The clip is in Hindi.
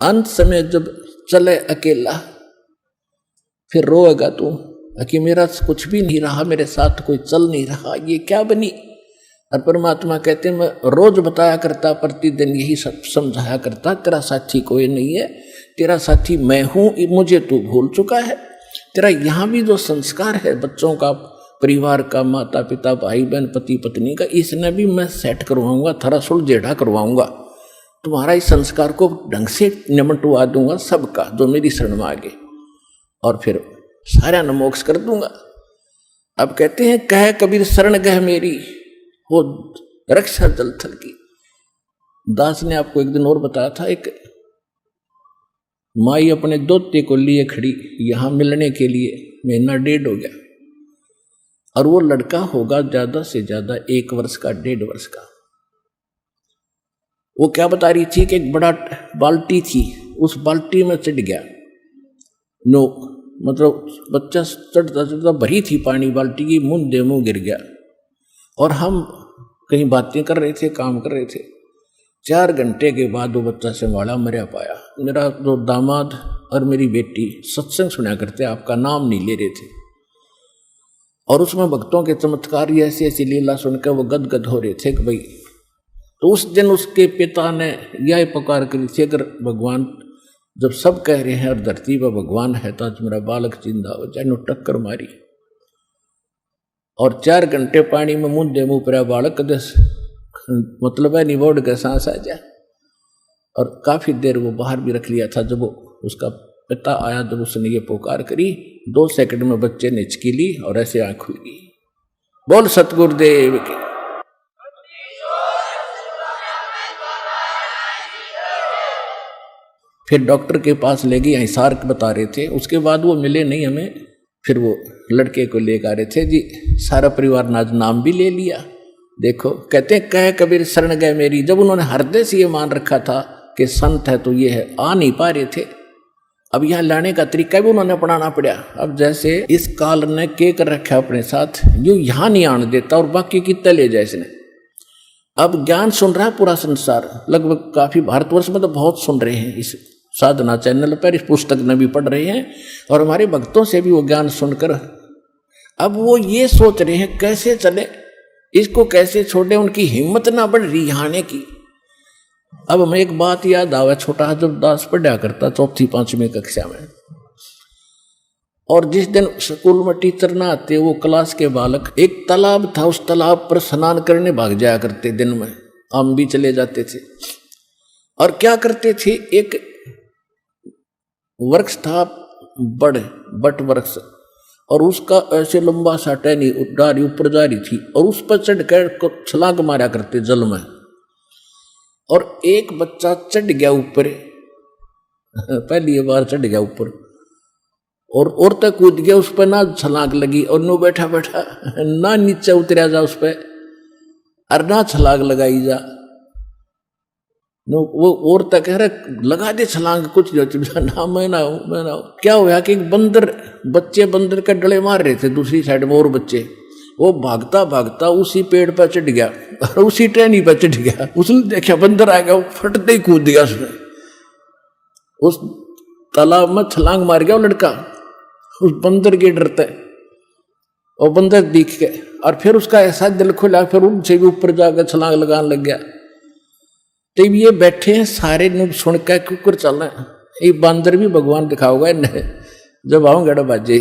अंत समय जब चले अकेला फिर रोएगा तू कि मेरा कुछ भी नहीं रहा, मेरे साथ कोई चल नहीं रहा, ये क्या बनी। और परमात्मा कहते हैं मैं रोज बताया करता, प्रतिदिन यही सब समझाया करता, तेरा साथी कोई नहीं है, तेरा साथी मैं हूं, मुझे तू भूल चुका है। तेरा यहाँ भी जो संस्कार है बच्चों का, परिवार का, माता पिता, भाई बहन, पति पत्नी का, इसने भी मैं सेट करवाऊंगा, थोड़ा सुलझेड़ा करवाऊंगा, तुम्हारा इस संस्कार को ढंग से निमटवा दूंगा सबका जो मेरी शरण में आगे, और फिर सारा न मोक्ष कर दूंगा। अब कहते हैं कह कबीर शरण गह मेरी वो रक्षा जल थल की। दास ने आपको एक दिन और बताया था, एक माई अपने दोते को लिए खड़ी यहां मिलने के लिए, महीना 1.5 हो गया, और वो लड़का होगा ज्यादा से ज्यादा 1 वर्ष का, 1.5 वर्ष का। वो क्या बता रही थी कि एक बड़ा बाल्टी थी, उस बाल्टी में चढ़ गया, नो मतलब बच्चा चढ़ता चढ़ता भरी थी पानी बाल्टी की, मुंह गिर गया। और हम कहीं बातें कर रहे थे, काम कर रहे थे। 4 घंटे के बाद वो बच्चा संभाला, मरा पाया। मेरा जो दामाद और मेरी बेटी सत्संग सुना करते, आपका नाम नहीं ले रहे थे, और उसमें भक्तों के चमत्कार ऐसी ऐसी लीला सुनकर वो गदगद हो रहे थे कि भाई। तो उस दिन उसके पिता ने यह पुकार करी थी, अगर भगवान जब सब कह रहे हैं और धरती पर भगवान है तो आज मेरा बालक जिंदा हो जाए, टक्कर मारी। और 4 घंटे पानी में मुंह पर बालक दस मतलब है निबोड़ के सांस आ जाए। और काफी देर वो बाहर भी रख लिया था। जब वो उसका पिता आया, जब उसने ये पुकार करी, 2 सेकंड में बच्चे ने हिचकी ली और ऐसे आंख खुल गई। बोल सतगुरुदेव की। फिर डॉक्टर के पास ले गई, हिसार बता रहे थे। उसके बाद वो मिले नहीं हमें। फिर वो लड़के को लेकर आ रहे थे जी, सारा परिवार ने आज नाम भी ले लिया। देखो कहते हैं कह कबीर शरण गए मेरी। जब उन्होंने हृदय से ये मान रखा था कि संत है तो ये है, आ नहीं पा रहे थे। अब यहाँ लाने का तरीका भी उन्होंने अपनाना पड़ा। अब जैसे इस काल ने के कर रखा अपने साथ, यूं यहाँ नहीं आने देता और बाकी कितने ले जाए इसने। अब ज्ञान सुन रहा है पूरा संसार, लगभग काफी भारतवर्ष में तो बहुत सुन रहे हैं इस साधना चैनल पर, इस पुस्तक में भी पढ़ रहे हैं, और हमारे भक्तों से भी वो ज्ञान सुनकर अब वो ये सोच रहे हैं कैसे चले, इसको कैसे छोड़े। उनकी हिम्मत ना बढ़ रही आने की। अब हमें एक बात याद आवा, छोटा जब दास पढ़ा करता 4वीं 5वीं कक्षा में, और जिस दिन स्कूल में टीचर ना आते, वो क्लास के बालक, एक तालाब था, उस तालाब पर स्नान करने भाग जाया करते। दिन में हम भी चले जाते थे। और क्या करते थे, एक वृक्ष था बट वृक्ष, और उसका ऐसे लंबा सा टहनी डारी ऊपर जा रही थी, और उस पर चढ़कर छलांग मारा करते जल में। और एक बच्चा चढ़ गया ऊपर, पहली बार चढ़ गया ऊपर, और तक कूद गया उस पर, ना छलांग लगी, और नो बैठा बैठा ना नीचे उतरा जा उस पर, और ना छलांग लगाई जा। वो और तक कह रहे लगा दे छलांग, कुछ ना मैं ना हूं। क्या हुआ कि एक बंदर, बच्चे बंदर के डले मार रहे थे दूसरी साइड में, और बच्चे, वो भागता भागता उसी पेड़ पर चढ़ गया और उसी टहनी पर चढ़ गया। उसने देखा बंदर आ गया, वो फटते ही कूद गया उसमें, उस तालाब में छलांग मार गया वो लड़का उस बंदर के डरते। और बंदर दिख के, और फिर उसका ऐसा दिल खुला, फिर उनसे भी ऊपर जाकर छलांग लगाने लग गया। तब ये बैठे हैं सारे लोग सुन के कुकर चल रहे हैं, ये बंदर भी भगवान दिखाओगा जब आऊंगा बाजे।